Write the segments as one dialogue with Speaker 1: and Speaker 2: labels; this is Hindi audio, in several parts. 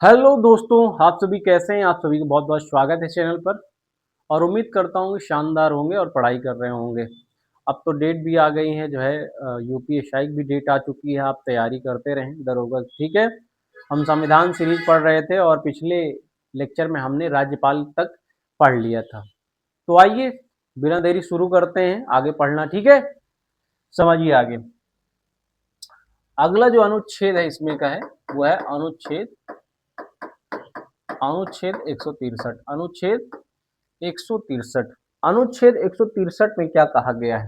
Speaker 1: हेलो दोस्तों, आप सभी कैसे हैं। आप सभी का बहुत बहुत स्वागत है चैनल पर। और उम्मीद करता हूँ कि शानदार होंगे और पढ़ाई कर रहे होंगे। अब तो डेट भी आ गई है, जो है यूपीएससी की भी डेट आ चुकी है। आप तैयारी करते रहें दरोगा, ठीक है। हम संविधान सीरीज पढ़ रहे थे और पिछले लेक्चर में हमने राज्यपाल तक पढ़ लिया था। तो आइए बिना देरी शुरू करते हैं आगे पढ़ना, ठीक है। समझिए आगे। अगला जो अनुच्छेद है इसमें का है वो है अनुच्छेद अनुच्छेद 163। अनुच्छेद 163। अनुच्छेद 163 में क्या कहा गया है?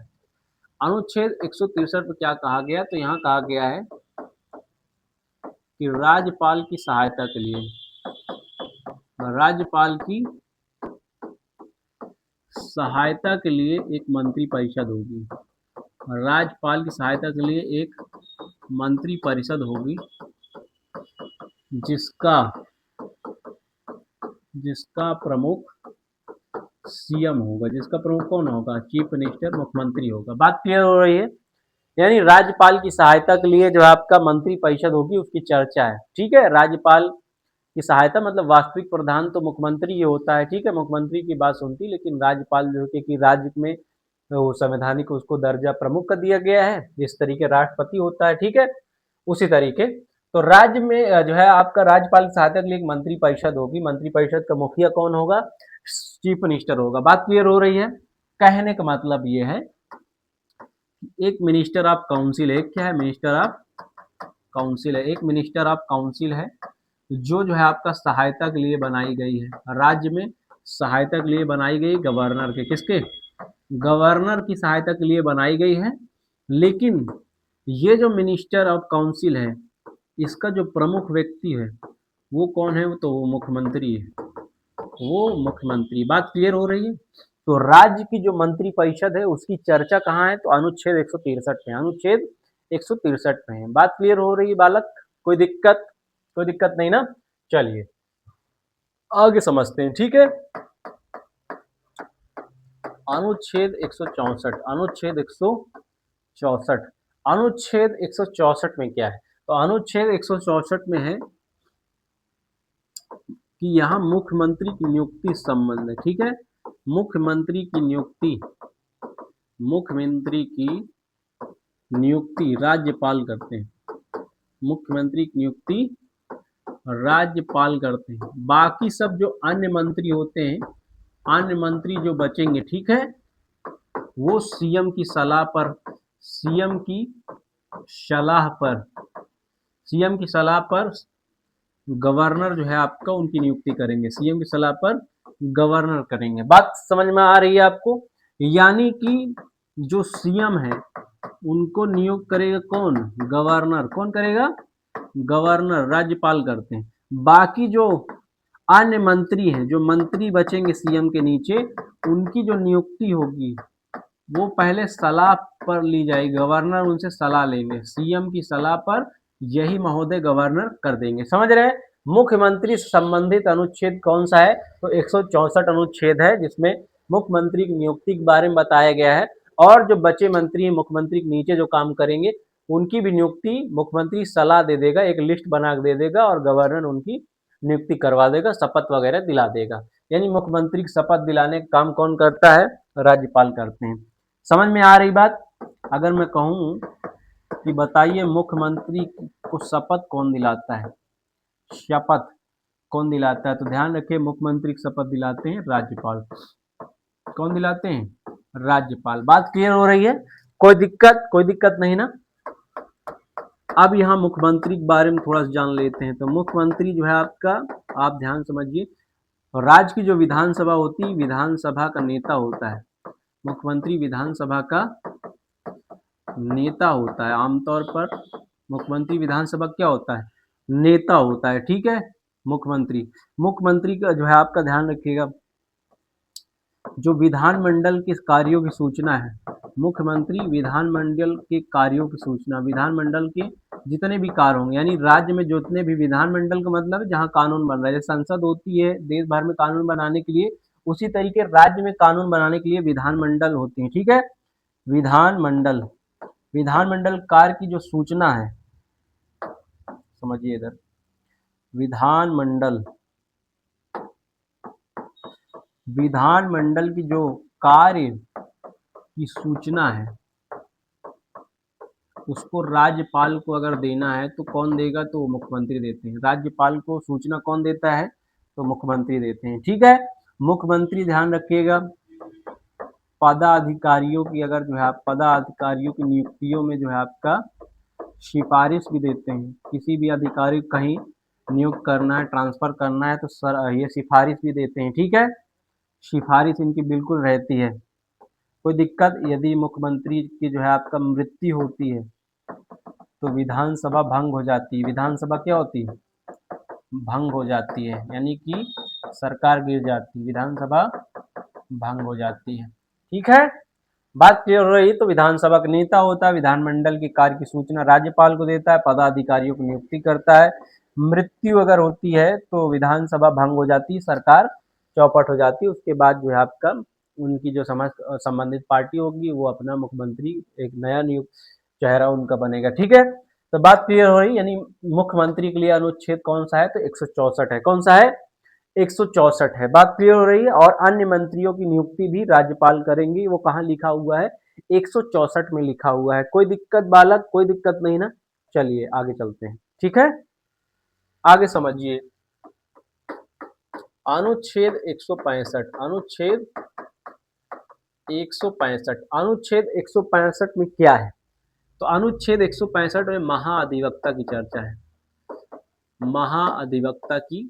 Speaker 1: अनुच्छेद 163 में क्या कहा गया? तो यहाँ कहा गया है कि राज्यपाल की सहायता के लिए एक मंत्री परिषद होगी। राज्यपाल की सहायता के लिए एक मंत्री परिषद होगी जिसका प्रमुख सीएम होगा। जिसका प्रमुख कौन होगा? चीफ मिनिस्टर, मुख्यमंत्री होगा। बात क्लियर हो रही है। यानी राज्यपाल की सहायता के लिए जो आपका मंत्री परिषद होगी उसकी चर्चा है, ठीक है। राज्यपाल की सहायता मतलब वास्तविक प्रधान तो मुख्यमंत्री ही होता है, ठीक है। मुख्यमंत्री की बात सुनती, लेकिन राज्यपाल जो है कि राज्य में तो संवैधानिक उसको दर्जा प्रमुख का दिया गया है, जिस तरीके राष्ट्रपति होता है, ठीक है। उसी तरीके तो राज्य में जो है आपका राज्यपाल की सहायता के लिए एक मंत्री परिषद होगी। मंत्री परिषद का मुखिया कौन होगा? चीफ मिनिस्टर होगा। बात क्लियर हो रही है। कहने का मतलब ये है एक मिनिस्टर ऑफ काउंसिल है। क्या है? मिनिस्टर ऑफ काउंसिल है। एक मिनिस्टर ऑफ काउंसिल है जो है आपका सहायता के लिए बनाई गई है। राज्य में सहायता के लिए बनाई गई गवर्नर के, किसके? गवर्नर की सहायता के लिए बनाई गई है। लेकिन ये जो मिनिस्टर ऑफ काउंसिल है इसका जो प्रमुख व्यक्ति है वो कौन है? तो वो मुख्यमंत्री है। वो मुख्यमंत्री। बात क्लियर हो रही है। तो राज्य की जो मंत्री परिषद है उसकी चर्चा कहाँ है? तो अनुच्छेद 163 में। अनुच्छेद 163 में है। बात क्लियर हो रही है बालक? कोई दिक्कत? कोई दिक्कत नहीं ना। चलिए आगे समझते हैं, ठीक है। अनुच्छेद 164। अनुच्छेद 164। अनुच्छेद 164 में क्या है? तो अनुच्छेद 164 में है कि यहाँ मुख्यमंत्री की नियुक्ति संबंध है, ठीक है। मुख्यमंत्री की नियुक्ति राज्यपाल करते हैं। मुख्यमंत्री की नियुक्ति राज्यपाल करते हैं। बाकी सब जो अन्य मंत्री होते हैं, अन्य मंत्री जो बचेंगे, ठीक है, वो सीएम की सलाह पर गवर्नर जो है आपका उनकी नियुक्ति करेंगे। सीएम की सलाह पर गवर्नर करेंगे। बात समझ में आ रही है आपको? यानी कि जो सीएम है उनको नियुक्त करेगा कौन? गवर्नर। कौन करेगा? गवर्नर। राज्यपाल करते हैं। बाकी जो अन्य मंत्री हैं, जो मंत्री बचेंगे सीएम के नीचे, उनकी जो नियुक्ति होगी वो पहले सलाह पर ली जाएगी। गवर्नर उनसे सलाह लेंगे। सीएम की सलाह पर यही महोदय गवर्नर कर देंगे। समझ रहे हैं? मुख्यमंत्री से संबंधित अनुच्छेद कौन सा है? तो 164 अनुच्छेद है, जिसमें मुख्यमंत्री की नियुक्ति के बारे में बताया गया है। और जो बचे मंत्री मुख्यमंत्री के नीचे जो काम करेंगे उनकी भी नियुक्ति मुख्यमंत्री सलाह दे देगा, एक लिस्ट बना दे देगा और गवर्नर उनकी नियुक्ति करवा देगा, शपथ वगैरह दिला देगा। यानी मुख्यमंत्री की शपथ दिलाने का काम कौन करता है? राज्यपाल करते हैं। समझ में आ रही बात? अगर मैं कहूँ कि बताइए मुख्यमंत्री को शपथ कौन दिलाता है? शपथ कौन दिलाता है? तो ध्यान रखिए, मुख्यमंत्री की शपथ दिलाते हैं राज्यपाल। कौन दिलाते हैं? राज्यपाल। बात क्लियर हो रही है? कोई दिक्कत? कोई दिक्कत नहीं ना। अब यहाँ मुख्यमंत्री के बारे में थोड़ा सा जान लेते हैं। तो मुख्यमंत्री जो है आपका, आप ध्यान समझिए, राज्य की जो विधानसभा होती है, विधानसभा का नेता होता है। मुख्यमंत्री विधानसभा का नेता होता है। आमतौर पर मुख्यमंत्री विधानसभा क्या होता है? नेता होता है, ठीक है। मुख्यमंत्री का जो है आपका ध्यान रखिएगा, जो विधानमंडल के कार्यों की सूचना है, मुख्यमंत्री विधानमंडल के कार्यों की सूचना, विधानमंडल के जितने भी कार्य होंगे, यानी राज्य में जितने भी, विधानमंडल का मतलब है जहाँ कानून बन रहा है। जैसे संसद होती है देश भर में कानून बनाने के लिए, उसी तरीके राज्य में कानून बनाने के लिए विधानमंडल होते हैं, ठीक है। विधानमंडल कार्य की जो सूचना है, समझिए इधर, विधानमंडल विधानमंडल की जो कार्य की सूचना है उसको राज्यपाल को अगर देना है तो कौन देगा, तो मुख्यमंत्री देते हैं। राज्यपाल को सूचना कौन देता है, तो मुख्यमंत्री देते हैं। ठीक है, मुख्यमंत्री ध्यान रखिएगा पदाधिकारियों की, अगर जो है आप पदाधिकारियों की नियुक्तियों में जो है आपका सिफारिश भी देते हैं। किसी भी अधिकारी को कहीं नियुक्त करना है, ट्रांसफर करना है तो सर ये सिफारिश भी देते हैं। ठीक है, सिफारिश इनकी बिल्कुल रहती है। कोई दिक्कत, यदि मुख्यमंत्री की जो है आपका मृत्यु होती है तो विधानसभा भंग हो जाती है। विधानसभा क्या होती है, भंग हो जाती है, यानी कि सरकार गिर जाती है, विधानसभा भंग हो जाती है। ठीक है, बात क्लियर हो रही। तो विधानसभा का नेता होता है, विधानमंडल की कार्य की सूचना राज्यपाल को देता है, पदाधिकारियों को नियुक्ति करता है। मृत्यु अगर होती है तो विधानसभा भंग हो जाती है, सरकार चौपट हो जाती है। उसके बाद जो है आपका उनकी जो संबंधित पार्टी होगी वो अपना मुख्यमंत्री एक नया नियुक्त चेहरा उनका बनेगा। ठीक है, तो बात क्लियर हो रही, यानी मुख्यमंत्री के लिए अनुच्छेद कौन सा है, तो 164 है। कौन सा है, 164 है। बात क्लियर हो रही है। और अन्य मंत्रियों की नियुक्ति भी राज्यपाल करेंगे, वो कहाँ लिखा हुआ है, 164 में लिखा हुआ है। कोई दिक्कत बालक, कोई दिक्कत नहीं ना। चलिए आगे चलते हैं। ठीक है, आगे समझिए अनुच्छेद 165। अनुच्छेद 165, अनुच्छेद 165 में क्या है, तो अनुच्छेद 165 में महाअधिवक्ता की चर्चा है। महाअधिवक्ता की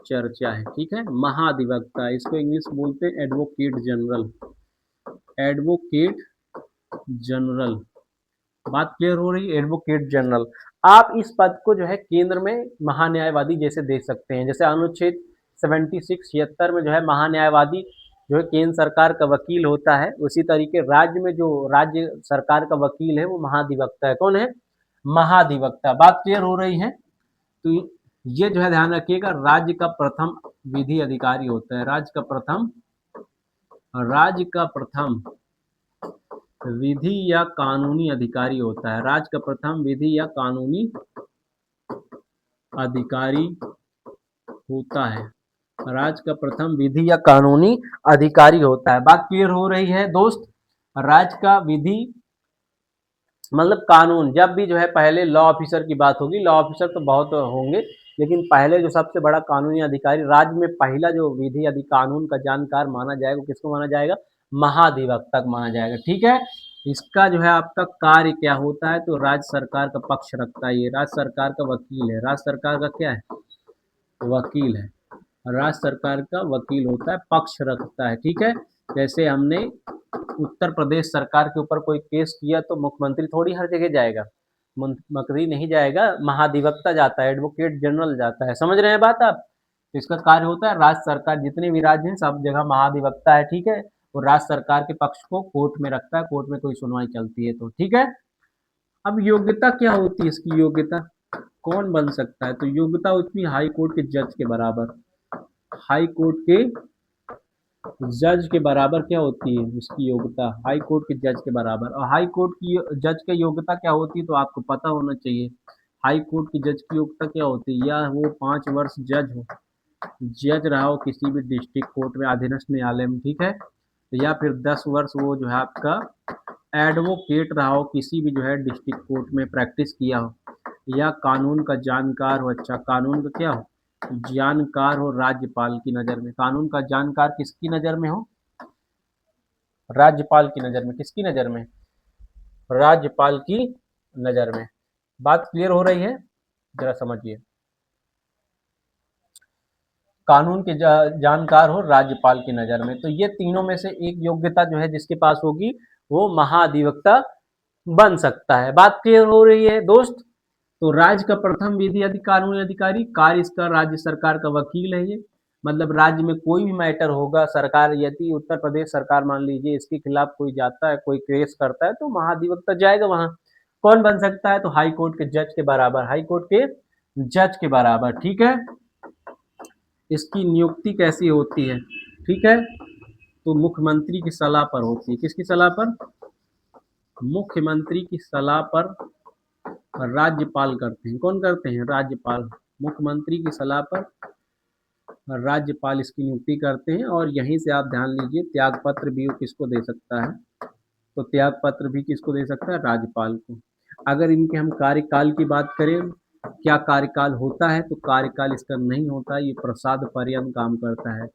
Speaker 1: चर्चा है। ठीक है, महाधिवक्ता, इसको इंग्लिश बोलते हैं एडवोकेट जनरल। एडवोकेट जनरल, बात क्लियर हो रही है, एडवोकेट जनरल। आप इस पद को जो है केंद्र में महान्यायवादी जैसे देख सकते हैं। जैसे अनुच्छेद 76 में जो है महान्यायवादी जो है केंद्र सरकार का वकील होता है, उसी तरीके राज्य में जो राज्य सरकार का वकील है वो महाधिवक्ता है। कौन है, महाधिवक्ता। बात क्लियर हो रही है। तो ये जो है ध्यान रखिएगा, राज्य का प्रथम विधि अधिकारी होता है। राज्य का प्रथम विधि या कानूनी अधिकारी होता है। राज्य का प्रथम विधि या कानूनी अधिकारी होता है। राज्य का प्रथम विधि या कानूनी अधिकारी होता है। बात क्लियर हो रही है दोस्त। राज्य का विधि मतलब कानून, जब भी जो है पहले लॉ ऑफिसर की बात होगी, लॉ ऑफिसर तो बहुत होंगे, लेकिन पहले जो सबसे बड़ा कानूनी अधिकारी राज्य में पहला जो विधि आदि कानून का जानकार माना जाएगा, किसको माना जाएगा, महाधिवक्ता को माना जाएगा। ठीक है, इसका जो है आपका कार्य क्या होता है, तो राज्य सरकार का पक्ष रखता है। ये राज्य सरकार का वकील है। राज्य सरकार का क्या है, वकील है। राज्य सरकार का वकील होता है, पक्ष रखता है। ठीक है, जैसे हमने उत्तर प्रदेश सरकार के ऊपर कोई केस किया तो मुख्यमंत्री थोड़ी हर जगह जाएगा, मुख्यमंत्री नहीं जाएगा, महाधिवक्ता जाता है, एडवोकेट जनरल जाता है। समझ रहे हैं बात आप। तो इसका कार्य होता है, राज्य सरकार जितने भी राज्य हैं सब जगह महाधिवक्ता है। ठीक है, और राज्य सरकार के पक्ष को कोर्ट में रखता है, कोर्ट में कोई सुनवाई चलती है तो। ठीक है, अब योग्यता क्या होती है, इसकी योग्यता कौन बन सकता है, तो योग्यता उसकी हाई कोर्ट के जज के बराबर, हाई कोर्ट के जज के बराबर क्या होती है उसकी योग्यता, हाई कोर्ट के जज के बराबर। और हाई कोर्ट की जज की योग्यता क्या होती है, तो आपको पता होना चाहिए। हाई कोर्ट की जज की योग्यता क्या होती है, या वो 5 वर्ष जज हो, जज रहा हो किसी भी डिस्ट्रिक्ट कोर्ट में, अधीनस्थ न्यायालय में। ठीक है, तो या फिर 10 वर्ष वो जो है आपका एडवोकेट रहा हो किसी भी जो है डिस्ट्रिक्ट कोर्ट में, प्रैक्टिस किया हो, या कानून का जानकार हो। अच्छा, कानून का क्या हो, जानकार हो राज्यपाल की नज़र में। कानून का जानकार किसकी नज़र में हो, राज्यपाल की नज़र में। किसकी नज़र में, राज्यपाल की नज़र में। बात क्लियर हो रही है, जरा समझिए। कानून के जानकार हो राज्यपाल की नज़र में। तो ये तीनों में से एक योग्यता जो है जिसके पास होगी वो महाधिवक्ता बन सकता है। बात क्लियर हो रही है दोस्त। तो राज्य का प्रथम विधि कानूनी अधिकारी, कार्य इसका राज्य सरकार का वकील है। ये मतलब राज्य में कोई भी मैटर होगा, सरकार यदि उत्तर प्रदेश सरकार मान लीजिए इसके खिलाफ कोई जाता है, कोई केस करता है, तो महाधिवक्ता जाएगा वहां। कौन बन सकता है, तो हाई कोर्ट के जज के बराबर, हाई कोर्ट के जज के बराबर। ठीक है, इसकी नियुक्ति कैसी होती है, ठीक है, तो मुख्यमंत्री की सलाह पर होती है। किसकी सलाह पर, मुख्यमंत्री की सलाह पर राज्यपाल करते हैं। कौन करते हैं, राज्यपाल। मुख्यमंत्री की सलाह पर राज्यपाल इसकी नियुक्ति करते हैं। और यहीं से आप ध्यान लीजिए त्यागपत्र भी वो किसको दे सकता है, तो त्यागपत्र भी किसको दे सकता है, राज्यपाल को। अगर इनके हम कार्यकाल की बात करें, क्या कार्यकाल होता है, तो कार्यकाल इसका नहीं होता, ये प्रसाद पर्यंत काम करता है,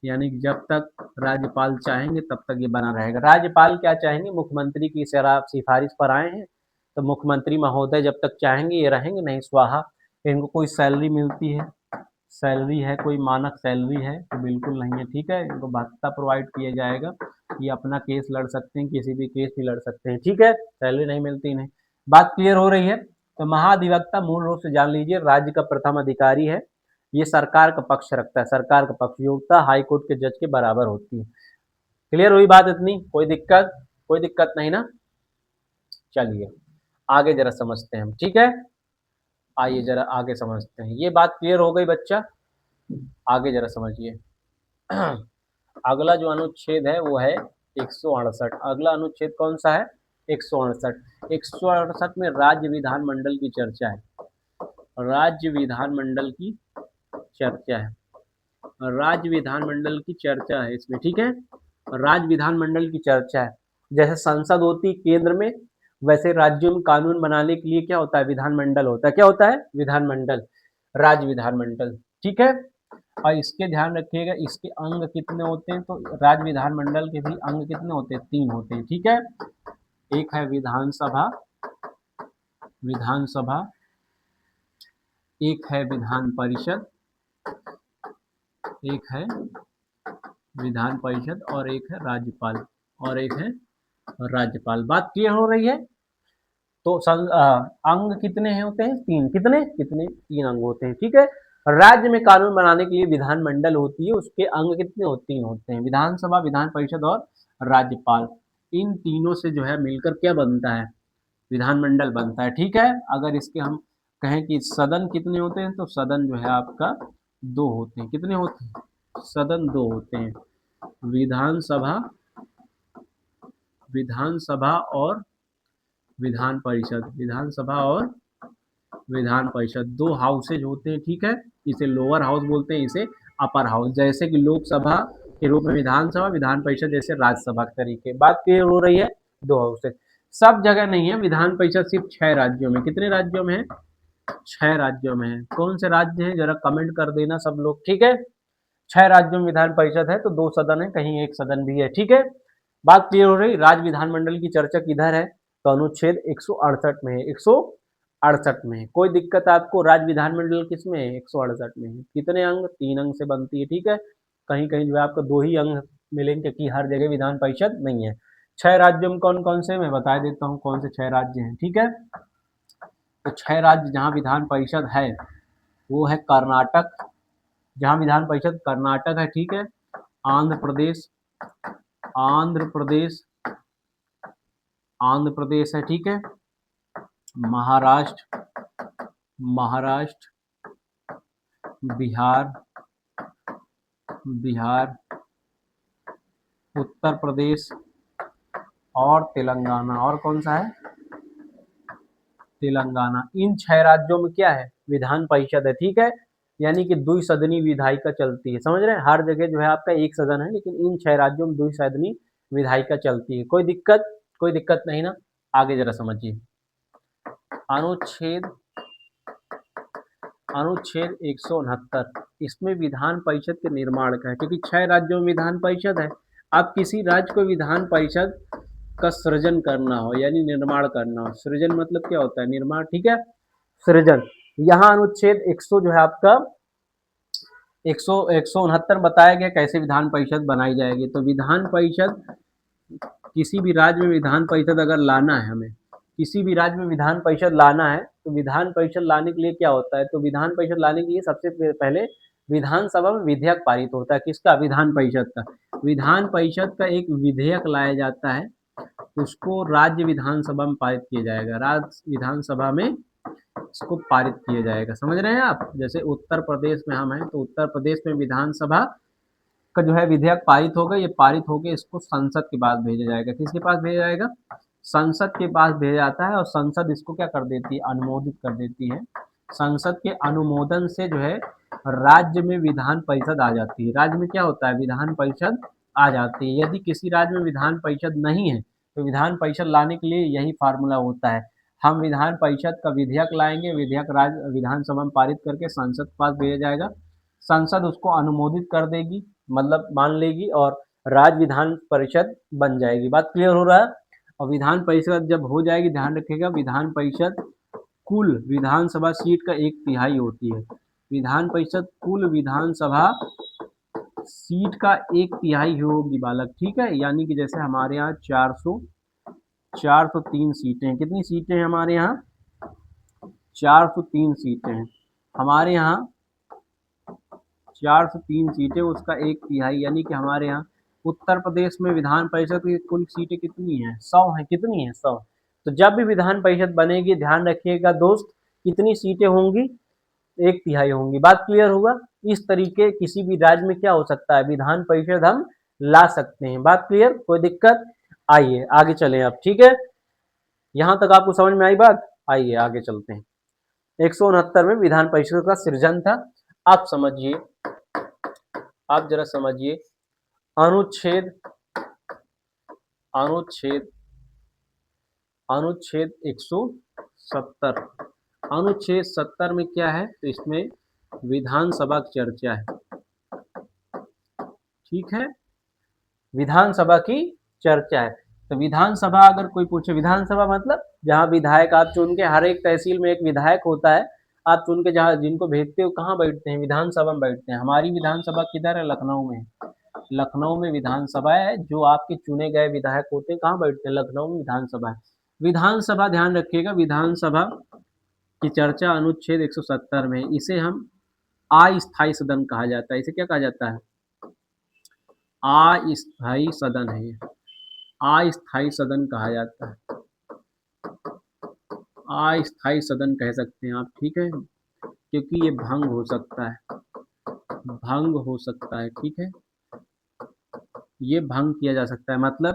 Speaker 1: यानी कि जब तक राज्यपाल चाहेंगे तब तक ये बना रहेगा। राज्यपाल क्या चाहेंगे, मुख्यमंत्री की सिफारिश पर आए हैं तो मुख्यमंत्री महोदय जब तक चाहेंगे ये रहेंगे, नहीं स्वाहा। इनको कोई सैलरी मिलती है, सैलरी है, कोई मानक सैलरी है तो बिल्कुल नहीं है, ठीक है। इनको भत्ता प्रोवाइड किया जाएगा, ये अपना केस लड़ सकते हैं, किसी भी केस भी लड़ सकते हैं, ठीक है। सैलरी नहीं मिलती इन्हें। बात क्लियर हो रही है। तो महाधिवक्ता मूल रूप से जान लीजिए राज्य का प्रथम अधिकारी है, ये सरकार का पक्ष रखता है, सरकार का पक्ष, योग्यता हाई कोर्ट के जज के बराबर होती है। क्लियर हुई बात इतनी, कोई दिक्कत नहीं ना। चलिए आगे जरा समझते हैं हम, ठीक है। आइए जरा आगे समझते हैं, ये बात क्लियर हो गई बच्चा, आगे जरा समझिए। अगला जो अनुच्छेद है वो है 168। अगला अनुच्छेद कौन सा है, 168। 168 में राज्य विधानमंडल की चर्चा है, राज्य विधानमंडल की चर्चा है, राज्य विधानमंडल की चर्चा है इसमें, ठीक है। राज्य विधानमंडल की चर्चा है, जैसे संसद होती केंद्र में, वैसे राज्यों में कानून बनाने के लिए क्या होता है, विधानमंडल होता है। क्या होता है, विधानमंडल, राज्य विधानमंडल, ठीक है। और इसके ध्यान रखिएगा इसके अंग कितने होते हैं, तो राज्य विधानमंडल के भी अंग कितने होते हैं, 3 होते हैं, ठीक है। एक है विधानसभा, विधानसभा, एक है विधान परिषद, एक है विधान परिषद, और एक है राज्यपाल, और एक है राज्यपाल। बात क्लियर हो रही है। तो अंग कितने हैं होते हैं, 3। कितने कितने 3 अंग होते हैं, ठीक है। राज्य में कानून बनाने के लिए विधानमंडल होती है, उसके अंग कितने होते, 3 होते हैं, विधानसभा, विधान परिषद और राज्यपाल। इन तीनों से जो है मिलकर क्या बनता है, विधानमंडल बनता है, ठीक है। अगर इसके हम कहें कि सदन कितने होते हैं, तो सदन जो है आपका 2 होते हैं। कितने होते हैं, सदन 2 होते हैं, विधानसभा, विधानसभा और विधान परिषद, विधानसभा और विधान परिषद, 2 हाउसेज होते हैं, ठीक है। इसे लोअर हाउस बोलते हैं, इसे अपर हाउस, जैसे कि लोकसभा के रूप में विधानसभा, विधान परिषद जैसे राज्यसभा के तरीके। बात क्लियर हो रही है, 2 हाउसेज। सब जगह नहीं है, विधान परिषद सिर्फ 6 राज्यों में, कितने राज्यों में है, 6 राज्यों में है। कौन से राज्य हैं जरा कमेंट कर देना सब लोग, ठीक है। 6 राज्यों में विधान परिषद है, तो 2 सदन है, कहीं 1 सदन भी है, ठीक है। बात क्लियर हो रही। राज्य विधानमंडल की चर्चा किधर है, तो अनुच्छेद 168 में है, 168 में है। कोई दिक्कत आपको, राज्य विधानमंडल किस में है, 168 में है। कितने अंग, 3 अंग से बनती है, ठीक है। कहीं कहीं जो है आपको 2 ही अंग मिलेंगे, कि हर जगह विधान परिषद नहीं है। 6 राज्यों में कौन कौन से, मैं बता देता हूँ कौन से 6 राज्य हैं, ठीक है। तो 6 राज्य जहाँ विधान परिषद है वो है कर्नाटक, जहाँ विधान परिषद कर्नाटक है, ठीक है। आंध्र प्रदेश, आंध्र प्रदेश, आंध्र प्रदेश है, ठीक है। महाराष्ट्र, महाराष्ट्र, बिहार, बिहार, उत्तर प्रदेश और तेलंगाना। और कौन सा है, तेलंगाना। इन 6 राज्यों में क्या है, विधान परिषद है, ठीक है। यानी कि द्विसदनी विधायिका चलती है, समझ रहे हैं। हर जगह जो है आपका 1 सदन है, लेकिन इन 6 राज्यों में द्विसदनी विधायिका चलती है। कोई दिक्कत नहीं ना। आगे जरा समझिए, अनुच्छेद अनुच्छेद 169, इसमें विधान परिषद के निर्माण का है, क्योंकि 6 राज्यों में विधान परिषद है। अब किसी राज्य को विधान परिषद का सृजन करना हो, यानी निर्माण करना हो, सृजन मतलब क्या होता है, निर्माण, ठीक है, सृजन। यहाँ अनुच्छेद 100 जो है आपका 169 बताया गया कैसे विधान परिषद बनाई जाएगी। तो विधान परिषद, किसी भी राज्य में विधान परिषद अगर लाना है, हमें किसी भी राज्य में विधान परिषद लाना है, तो विधान परिषद लाने के लिए क्या होता है, तो विधान परिषद लाने के लिए सबसे पहले विधानसभा में विधेयक पारित होता है, किसका, विधान परिषद का। विधान परिषद का एक विधेयक लाया जाता है, उसको राज्य विधानसभा में पारित किया जाएगा, राज्य विधानसभा में इसको पारित किया जाएगा, समझ रहे हैं आप। जैसे उत्तर प्रदेश में हम हैं, तो उत्तर प्रदेश में विधानसभा का जो है विधेयक पारित होगा, ये पारित होकर इसको संसद के पास भेजा जाएगा। किसके पास भेजा जाएगा, संसद के पास भेजा जाता है, और संसद इसको क्या कर देती है, अनुमोदित कर देती है, संसद के अनुमोदन से जो है राज्य में विधान परिषद आ जाती है। राज्य में क्या होता है, विधान परिषद आ जाती है। यदि किसी राज्य में विधान परिषद नहीं है तो विधान परिषद लाने के लिए यही फार्मूला होता है, हम विधान परिषद का विधेयक लाएंगे, विधेयक राज्य विधानसभा में पारित करके संसद के पास भेजा जाएगा, संसद उसको अनुमोदित कर देगी, मतलब मान लेगी, और राज्य विधान परिषद बन जाएगी। बात क्लियर हो रहा है। और विधान परिषद जब हो जाएगी, ध्यान रखिएगा, विधान परिषद कुल विधानसभा सीट का 1/3 होती है। विधान परिषद कुल विधानसभा सीट का 1/3 होगी बालक, ठीक है। यानी कि जैसे हमारे यहाँ 403 सीटें हैं। कितनी सीटें हैं हमारे यहाँ, 403 सीटें हैं हमारे यहाँ, 403 सीटें, उसका 1/3 यानी कि हमारे यहाँ उत्तर प्रदेश में विधान परिषद की कुल सीटें कितनी हैं, 100 हैं। कितनी हैं, 100। तो जब भी विधान परिषद बनेगी, ध्यान रखिएगा दोस्त, कितनी सीटें होंगी, 1/3 होंगी। बात क्लियर होगा। इस तरीके किसी भी राज्य में क्या हो सकता है, विधान परिषद हम ला सकते हैं। बात क्लियर, कोई दिक्कत। आइए आगे चलें अब, ठीक है। यहां तक आपको समझ में आई बात। आइए आगे चलते हैं। 169 में विधान परिषद का सृजन था। आप समझिए, आप जरा समझिए, अनुच्छेद अनुच्छेद अनुच्छेद 170, अनुच्छेद 70 में क्या है, तो इसमें विधानसभा की चर्चा है, ठीक है, विधानसभा की चर्चा है। तो विधानसभा अगर कोई पूछे, विधानसभा मतलब जहां विधायक आप चुन के, हर एक तहसील में एक विधायक होता है, आप चुन के जहां जिनको भेजते हो, कहाँ बैठते हैं, विधानसभा में बैठते हैं। हमारी विधानसभा किधर है, लखनऊ में। लखनऊ में विधानसभा है, जो आपके चुने गए विधायक होते हैं कहाँ बैठते हैं, लखनऊ में विधानसभा है। विधानसभा, ध्यान रखिएगा, विधानसभा की चर्चा अनुच्छेद 170 में। इसे हम अस्थायी सदन कहा जाता है। इसे क्या कहा जाता है, अस्थायी सदन है, अस्थायी सदन कहा जाता है, अस्थायी सदन कह सकते हैं आप, ठीक है, क्योंकि ये भंग हो सकता है, भंग हो सकता है, ठीक है, ये भंग किया जा सकता है। मतलब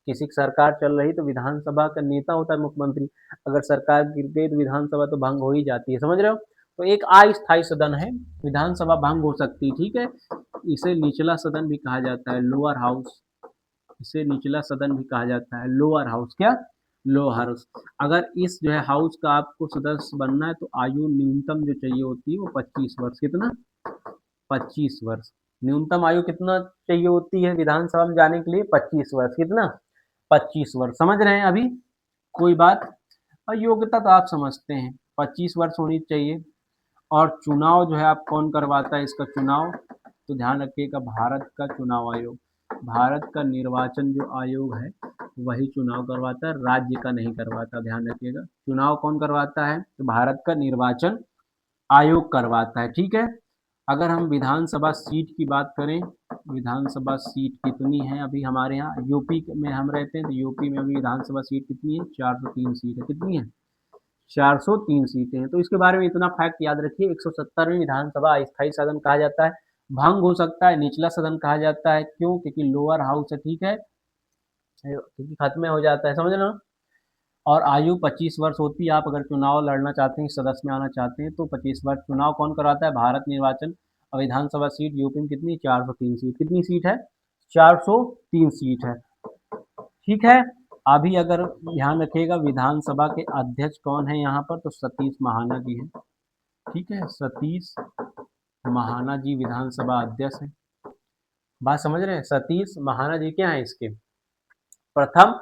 Speaker 1: किसी की सरकार चल रही तो विधानसभा का नेता होता है मुख्यमंत्री, अगर सरकार गिर गई तो विधानसभा तो भंग हो ही जाती है, समझ रहे हो। तो एक अस्थायी सदन है, विधानसभा भंग हो सकती है, ठीक है। इसे निचला सदन भी कहा जाता है, लोअर हाउस। इसे निचला सदन भी कहा जाता है, लोअर हाउस। क्या, लोअर हाउस। अगर इस जो है हाउस का आपको सदस्य बनना है तो आयु न्यूनतम जो चाहिए होती है वो 25 वर्ष। कितना, 25 वर्ष। न्यूनतम आयु कितना चाहिए होती है विधानसभा में जाने के लिए, 25 वर्ष। कितना, 25 वर्ष। समझ रहे हैं अभी, कोई बात। और योग्यता तो आप समझते हैं, 25 वर्ष होनी चाहिए। और चुनाव जो है आप कौन करवाता है इसका चुनाव, तो ध्यान रखिएगा, भारत का चुनाव आयोग, भारत का निर्वाचन जो आयोग है वही चुनाव करवाता है, राज्य का नहीं करवाता। ध्यान रखिएगा, चुनाव कौन करवाता है, तो भारत का निर्वाचन आयोग करवाता है, ठीक है। अगर हम विधानसभा सीट की बात करें, विधानसभा सीट कितनी है अभी हमारे यहाँ, यूपी में हम रहते हैं तो यूपी में अभी विधानसभा सीट कितनी है, 403 सीट है। कितनी है, 403 सीटें हैं। तो इसके बारे में इतना फैक्ट याद रखिए, 170वीं विधानसभा अस्थायी सदन कहा जाता है, भंग हो सकता है, निचला सदन कहा जाता है। क्यों, क्योंकि लोअर हाउस है, ठीक है, क्योंकि खत्म हो जाता है, समझ लो। और आयु 25 वर्ष होती है। आप अगर चुनाव लड़ना चाहते हैं, सदस्य में आना चाहते हैं तो 25 वर्ष। चुनाव कौन कराता है, भारत निर्वाचन। और विधानसभा सीट यूपी में कितनी, 403 सीट। कितनी सीट है, 403 सीट है, ठीक है। अभी अगर ध्यान रखिएगा, विधानसभा के अध्यक्ष कौन है यहाँ पर, तो सतीश महाना जी हैं, ठीक है, सतीश महाना जी विधानसभा अध्यक्ष हैं। बात समझ रहे हैं, सतीश महाना जी क्या है, इसके प्रथम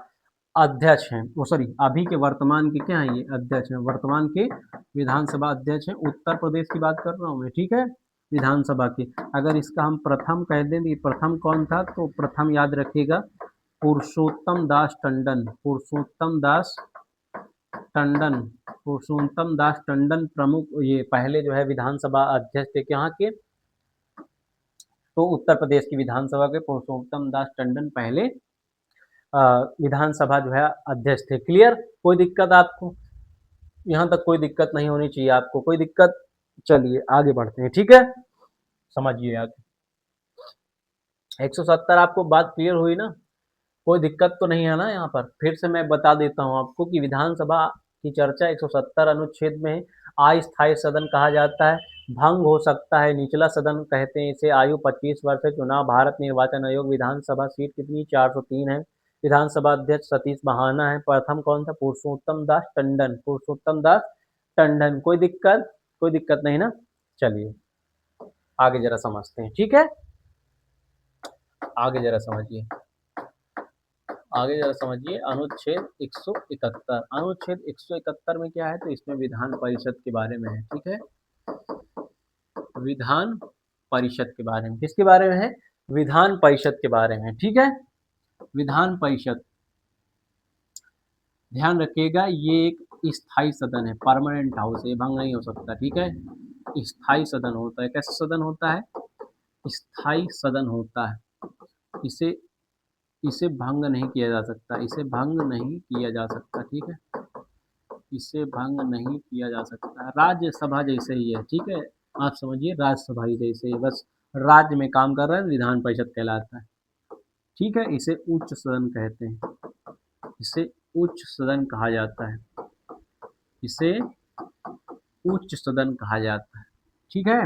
Speaker 1: अध्यक्ष हैं, वो सॉरी अभी के वर्तमान के क्या हैं, ये अध्यक्ष हैं, वर्तमान के विधानसभा अध्यक्ष हैं। उत्तर प्रदेश की बात कर रहा हूँ मैं, ठीक है, विधानसभा की। अगर इसका हम प्रथम कह दें तो प्रथम कौन था, तो प्रथम याद रखिएगा, पुरुषोत्तम दास टंडन, पुरुषोत्तम दास टंडन, पुरुषोत्तम दास टंडन प्रमुख, ये पहले जो है विधानसभा अध्यक्ष थे यहाँ के। तो उत्तर प्रदेश की विधानसभा के पुरुषोत्तम दास टंडन पहले विधानसभा जो है अध्यक्ष थे। क्लियर, कोई दिक्कत आपको, यहाँ तक कोई दिक्कत नहीं होनी चाहिए आपको, कोई दिक्कत। चलिए आगे बढ़ते हैं, ठीक है, समझिए आगे। 170 आपको बात क्लियर हुई ना, कोई दिक्कत तो नहीं है ना। यहाँ पर फिर से मैं बता देता हूँ आपको कि विधानसभा की चर्चा 170 अनुच्छेद में है। अस्थायी सदन कहा जाता है। भंग हो सकता है, निचला सदन कहते हैं इसे। आयु 25 वर्ष है। चुनाव भारत निर्वाचन आयोग। विधानसभा सीट कितनी? 403 है। विधानसभा अध्यक्ष सतीश महाना है। प्रथम कौन था? पुरुषोत्तम दास टंडन। पुरुषोत्तम दास टंडन। कोई दिक्कत? कोई दिक्कत नहीं ना। चलिए आगे जरा समझते हैं, ठीक है। आगे जरा समझिए, आगे जरा समझिए। अनुच्छेद 171। अनुच्छेद 171 में क्या है? तो इसमें विधान परिषद के बारे में है, ठीक है। विधान परिषद के बारे में। किसके बारे में है? विधान परिषद के बारे में, ठीक है। विधान परिषद, ध्यान रखिएगा, ये एक स्थायी सदन है, परमानेंट हाउस है, भंग नहीं हो सकता, ठीक है। स्थायी सदन होता है। कैसा सदन होता है? स्थायी सदन होता है। इसे इसे भंग नहीं किया जा सकता, इसे भंग नहीं किया जा सकता, ठीक है। इसे भंग नहीं किया जा सकता। राज्यसभा जैसे ही है, ठीक है। आप समझिए राज्यसभा ही जैसे ही, बस राज्य में काम कर रहा है, विधान परिषद कहलाता है, ठीक है। इसे उच्च सदन कहते हैं, इसे उच्च सदन कहा जाता है, इसे उच्च सदन कहा जाता है, ठीक है।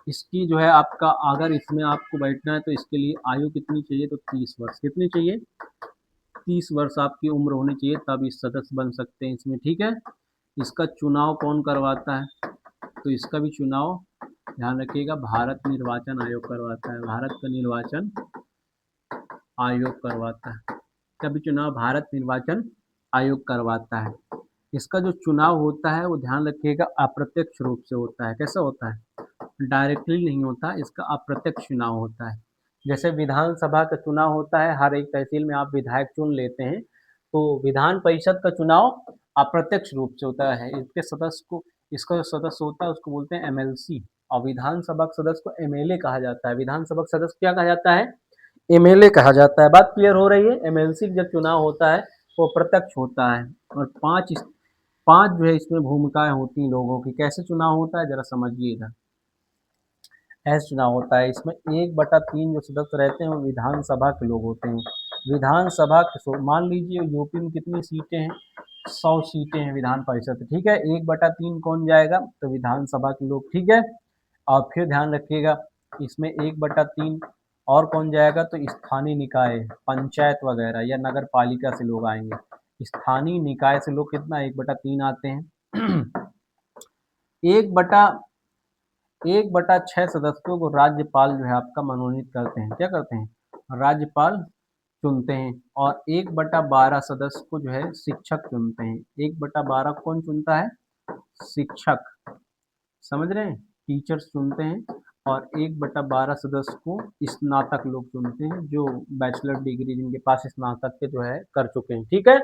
Speaker 1: इसकी जो है आपका, अगर इसमें आपको बैठना है तो इसके लिए आयु कितनी चाहिए? तो 30 वर्ष। कितनी चाहिए? 30 वर्ष आपकी उम्र होनी चाहिए, तब इस सदस्य बन सकते हैं इसमें, ठीक है। इसका चुनाव कौन करवाता है? तो इसका भी चुनाव, ध्यान रखिएगा, भारत निर्वाचन आयोग करवाता है। भारत का निर्वाचन आयोग करवाता है। कभी चुनाव भारत निर्वाचन आयोग करवाता है। इसका जो चुनाव होता है वो, ध्यान रखिएगा, अप्रत्यक्ष रूप से होता है। कैसा होता है? डायरेक्टली नहीं होता, इसका अप्रत्यक्ष चुनाव होता है। जैसे विधानसभा का चुनाव होता है, हर एक तहसील में आप विधायक चुन लेते हैं, तो विधान परिषद का चुनाव अप्रत्यक्ष रूप से होता है। इसके सदस्य को, इसका जो सदस्य होता है उसको बोलते हैं एमएलसी, और विधानसभा के सदस्य को एमएलए कहा जाता है। विधानसभा का सदस्य क्या कहा जाता है? एमएलए कहा जाता है। बात क्लियर हो रही है? एमएलसी जब चुनाव होता है वो प्रत्यक्ष होता है, और पांच पांच जो है इसमें भूमिकाएं होती हैं लोगों की। कैसे चुनाव होता है जरा समझिएगा। ऐसे चुनाव होता है, इसमें 1/3 जो सदस्य रहते हैं वो विधानसभा के लोग होते हैं। विधानसभा के, मान लीजिए यूपी में कितनी सीटें हैं? 100 सीटें हैं विधान परिषद, ठीक है। 1/3 कौन जाएगा? तो विधानसभा के लोग, ठीक है। और फिर ध्यान रखिएगा, इसमें 1/3 और कौन जाएगा? तो स्थानीय निकाय, पंचायत वगैरह या नगर पालिका से लोग आएंगे। स्थानीय निकाय से लोग कितना? 1/3 आते हैं। 1/6 सदस्यों को राज्यपाल जो है आपका मनोनीत करते हैं। क्या करते हैं? राज्यपाल चुनते हैं। और 1/12 सदस्य को जो है शिक्षक चुनते हैं। 1/12 कौन चुनता है? शिक्षक, समझ रहे हैं, टीचर्स चुनते हैं। और 1/12 सदस्य को स्नातक लोग चुनते हैं, जो बैचलर डिग्री जिनके पास स्नातक के जो है कर चुके हैं, ठीक है।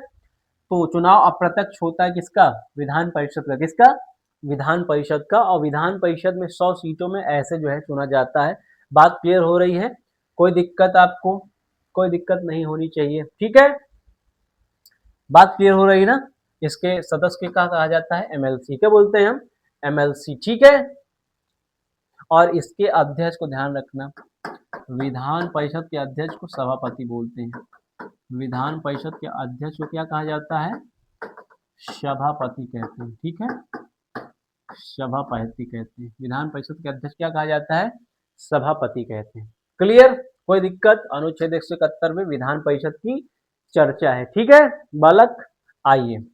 Speaker 1: तो चुनाव अप्रत्यक्ष होता है किसका? विधान परिषद का। किसका? विधान परिषद का। और विधान परिषद में 100 सीटों में ऐसे जो है चुना जाता है। बात क्लियर हो रही है? कोई दिक्कत आपको? कोई दिक्कत नहीं होनी चाहिए, ठीक है। बात क्लियर हो रही है ना? इसके सदस्य के क्या कहा जाता है? एमएलसी। क्या बोलते हैं हम? एमएलसी, ठीक है। और इसके अध्यक्ष को ध्यान रखना, विधान परिषद के अध्यक्ष को सभापति बोलते हैं। विधान परिषद के अध्यक्ष को क्या कहा जाता है? सभापति कहते हैं, ठीक है। सभापति कहते हैं। विधान परिषद के अध्यक्ष क्या कहा जाता है? सभापति कहते हैं। क्लियर? कोई दिक्कत? अनुच्छेद 171 में विधान परिषद की चर्चा है, ठीक है बालक। आइए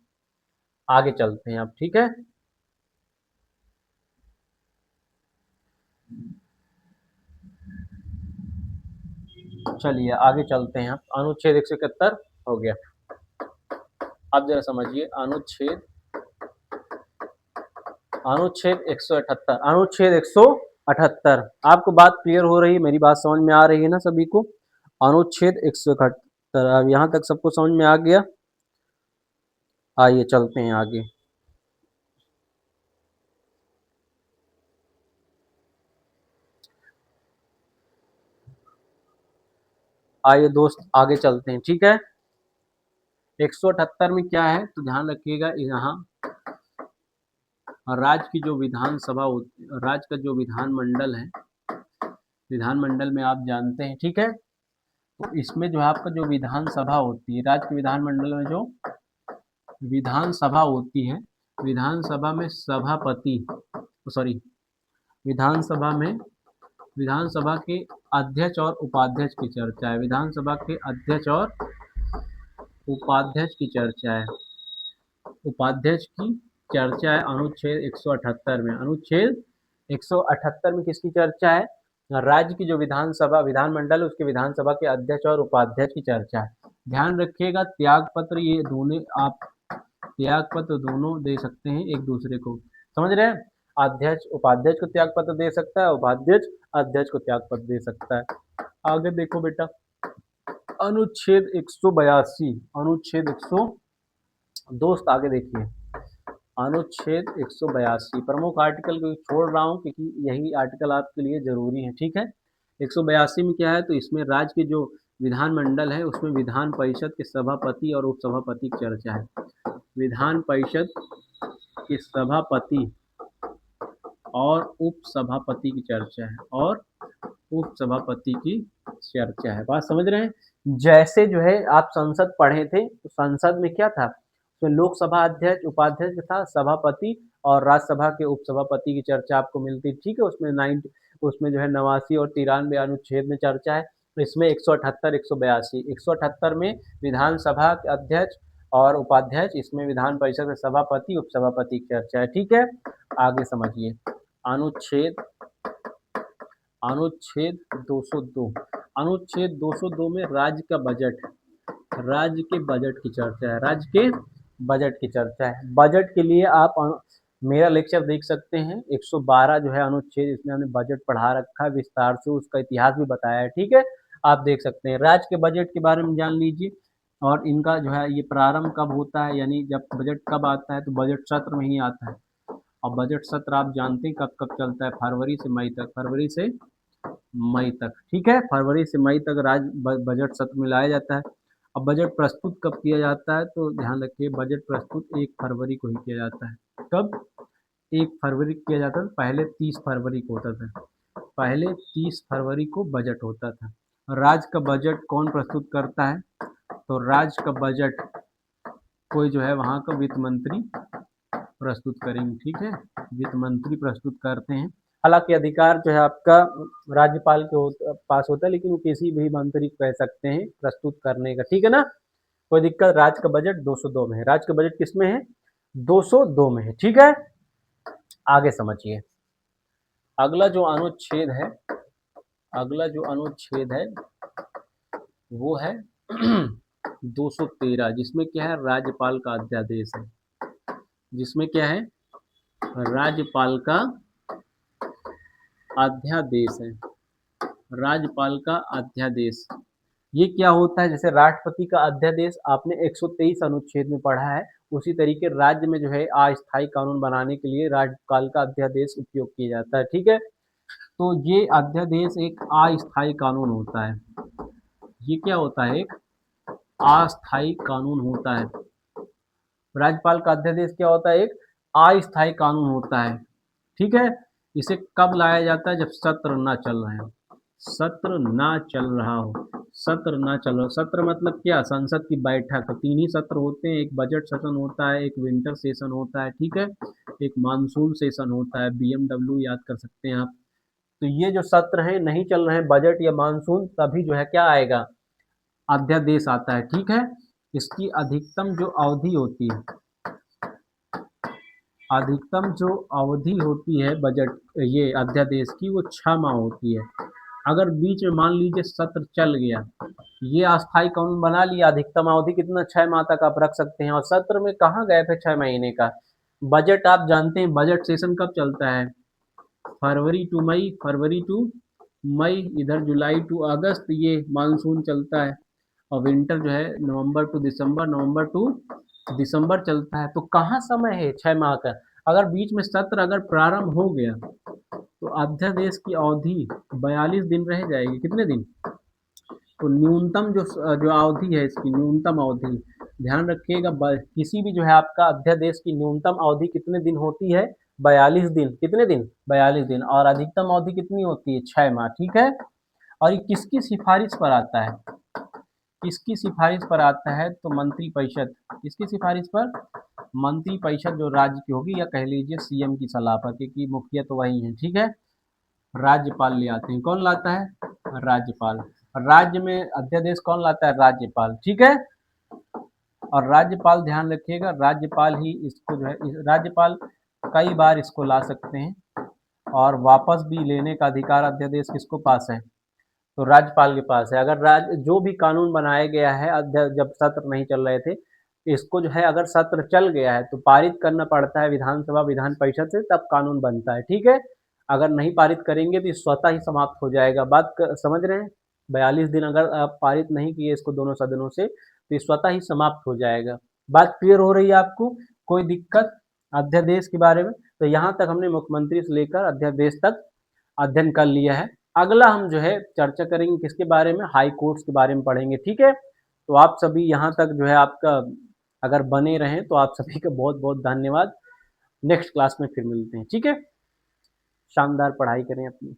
Speaker 1: आगे चलते हैं अब, ठीक है। चलिए आगे चलते हैं। अनुच्छेद 171 हो गया। अब जरा समझिए अनुच्छेद अनुच्छेद 178। अनुच्छेद 178, आपको बात क्लियर हो रही है? मेरी बात समझ में आ रही है ना सभी को? अनुच्छेद 178, अब यहाँ तक सबको समझ में आ गया? आइए चलते हैं आगे। आइए दोस्त आगे चलते हैं, ठीक है। 178 में क्या है तो ध्यान रखिएगा, यहाँ राज्य की जो विधानसभा होती, राज्य का जो विधानमंडल है, विधानमंडल में आप जानते हैं, ठीक है। तो इसमें जो है आपका जो विधानसभा होती है, राज्य के विधानमंडल में जो विधानसभा होती है, विधानसभा में सभापति, सॉरी, विधानसभा में, विधानसभा के अध्यक्ष और उपाध्यक्ष की चर्चा है। विधानसभा के अध्यक्ष और उपाध्यक्ष की चर्चा है। उपाध्यक्ष की चर्चा है अनुच्छेद 178 में। अनुच्छेद 178 में किसकी चर्चा है? राज्य की जो विधानसभा, विधानमंडल, उसके विधानसभा के अध्यक्ष और उपाध्यक्ष की चर्चा है। ध्यान रखिएगा, त्याग पत्र ये दोनों आप त्याग पत्र दोनों दे सकते हैं एक दूसरे को, समझ रहे हैं? अध्यक्ष उपाध्यक्ष को त्याग पत्र दे सकता है, उपाध्यक्ष अध्यक्ष को त्याग पत्र दे सकता है। आगे देखो बेटा, अनुच्छेद 182, अनुच्छेद 100, दोस्त आगे देखिए, अनुच्छेद 182 प्रमुख आर्टिकल को छोड़ रहा हूँ क्योंकि यही आर्टिकल आपके लिए जरूरी है, ठीक है। 182 में क्या है, तो इसमें राज्य के जो विधानमंडल है उसमें विधान परिषद के सभापति और उपसभापति की चर्चा है। विधान परिषद के सभापति और उपसभापति की चर्चा है, और उपसभापति की चर्चा है। बात समझ रहे हैं? जैसे जो है आप संसद पढ़े थे, तो संसद में क्या था, उसमें लोकसभा अध्यक्ष, उपाध्यक्ष था, सभापति और राज्यसभा के उपसभापति की चर्चा आपको मिलती, ठीक है। उसमें जो है 89 और 93 अनुच्छेद में चर्चा है। तो इसमें 178, 182, 178 में विधानसभा के अध्यक्ष और उपाध्यक्ष, इसमें विधान परिषद के सभापति उपसभापति की चर्चा है, ठीक है। आगे समझिए, अनुच्छेद 202, अनुच्छेद 202 में राज्य का बजट, राज्य के बजट की चर्चा है। राज्य के बजट की चर्चा है। बजट के लिए आप मेरा लेक्चर देख सकते हैं, 112 जो है अनुच्छेद, इसमें हमने बजट पढ़ा रखा है विस्तार से, उसका इतिहास भी बताया है, ठीक है। आप देख सकते हैं, राज्य के बजट के बारे में जान लीजिए, और इनका जो है ये प्रारंभ कब होता है, यानी जब बजट कब आता है, तो बजट सत्र में ही आता है। और बजट सत्र आप जानते हैं कब कब चलता है, फरवरी से मई तक, फरवरी से मई तक, ठीक है। फरवरी से मई तक राज्य बजट सत्र में लाया जाता है। अब बजट प्रस्तुत कब किया जाता है, तो ध्यान रखिए, बजट प्रस्तुत 1 फरवरी को ही किया जाता है। कब? 1 फरवरी को किया जाता था, पहले 30 फरवरी को होता था, पहले 30 फरवरी को बजट होता था। राज्य का बजट कौन प्रस्तुत करता है, तो राज्य का बजट कोई जो है वहाँ का वित्त मंत्री प्रस्तुत करेंगे, ठीक है, वित्त मंत्री प्रस्तुत करते हैं। हालांकि अधिकार जो है आपका राज्यपाल के पास होता है, लेकिन वो किसी भी मंत्री को कह सकते हैं प्रस्तुत करने का, ठीक है ना, कोई दिक्कत। राज्य का बजट 202 में है, राज्य का बजट किस में है, 202 में है, ठीक है। आगे समझिए, अगला जो अनुच्छेद है, अगला जो अनुच्छेद है वो है 213, जिसमें क्या है, राज्यपाल का अध्यादेश है, जिसमें क्या है, राज्यपाल का अध्यादेश है, राज्यपाल का अध्यादेश। ये क्या होता है, जैसे राष्ट्रपति का अध्यादेश आपने 123 अनुच्छेद में पढ़ा है, उसी तरीके राज्य में जो है अस्थायी कानून बनाने के लिए राज्यपाल का अध्यादेश उपयोग किया जाता है, ठीक है। तो ये अध्यादेश एक अस्थायी कानून होता है, ये क्या होता है, एक अस्थायी कानून होता है। राज्यपाल का अध्यादेश क्या होता है, एक अस्थायी कानून होता है, ठीक है। इसे कब लाया जाता है, जब सत्र ना चल रहे हो, सत्र ना चल रहा हो, सत्र ना चल रहा, सत्र मतलब क्या, संसद की बैठक। 3 ही सत्र होते हैं, एक बजट सेशन होता है, एक विंटर सेशन होता है, ठीक है, एक मानसून सेशन होता है, बीएमडब्ल्यू याद कर सकते हैं आप। तो ये जो सत्र हैं नहीं चल रहे हैं, बजट या मानसून, तभी जो है क्या आएगा, अध्यादेश आता है, ठीक है। इसकी अधिकतम जो अवधि होती है, अधिकतम जो अवधि होती है बजट, ये अध्यादेश की, वो 6 माह होती है। अगर बीच में मान लीजिए सत्र चल गया, ये अस्थायी कानून बना लिया, अधिकतम अवधि कितना, 6 माह तक आप रख सकते हैं। और सत्र में कहाँ गए थे 6 महीने का, बजट आप जानते हैं, बजट सेशन कब चलता है, फरवरी टू मई, फरवरी टू मई, इधर जुलाई टू अगस्त, ये मानसून चलता है। और विंटर जो है नवंबर टू दिसंबर, नवंबर टू दिसंबर चलता है। तो कहाँ समय है 6 माह का। अगर बीच में सत्र अगर प्रारंभ हो गया, तो अध्यादेश की अवधि 42 दिन रह जाएगी, कितने दिन, तो न्यूनतम जो अवधि है इसकी, न्यूनतम अवधि ध्यान रखिएगा, किसी भी जो है आपका अध्यादेश की न्यूनतम अवधि कितने दिन होती है, 42 दिन, कितने दिन, 42 दिन, और अधिकतम अवधि कितनी होती है, 6 माह, ठीक है। और ये किसकी सिफारिश पर आता है, किसकी सिफारिश पर आता है, तो मंत्रिपरिषद, किसकी सिफारिश पर, मंत्री परिषद जो राज्य की होगी, या कह लीजिए सीएम की सलाह पर, क्योंकि मुखिया तो वही है, ठीक है। राज्यपाल ले आते हैं, कौन लाता है? राज्यपाल। राज्य में अध्यादेश कौन लाता है? राज्यपाल, ठीक है। और राज्यपाल ध्यान रखिएगा, राज्यपाल ही इसको जो है, राज्यपाल कई बार इसको ला सकते हैं, और वापस भी लेने का अधिकार अध्यादेश किसको पास है? तो राज्यपाल के पास है। अगर जो भी कानून बनाया गया है जब सत्र नहीं चल रहे थे, इसको जो है अगर सत्र चल गया है तो पारित करना पड़ता है विधानसभा विधान परिषद से, तब कानून बनता है, ठीक है। अगर नहीं पारित करेंगे तो ये स्वतः ही समाप्त हो जाएगा। समझ रहे हैं? 42 दिन अगर आप पारित नहीं किए इसको दोनों सदनों से, तो ये स्वतः ही समाप्त हो जाएगा। बात क्लियर हो रही है आपको? कोई दिक्कत अध्यादेश के बारे में? तो यहाँ तक हमने मुख्यमंत्री से लेकर अध्यादेश तक अध्ययन कर लिया है। अगला हम जो है चर्चा करेंगे किसके बारे में? हाई कोर्ट्स के बारे में पढ़ेंगे, ठीक है। तो आप सभी यहाँ तक जो है आपका अगर बने रहें तो आप सभी का बहुत बहुत धन्यवाद। नेक्स्ट क्लास में फिर मिलते हैं, ठीक है। शानदार पढ़ाई करें अपनी।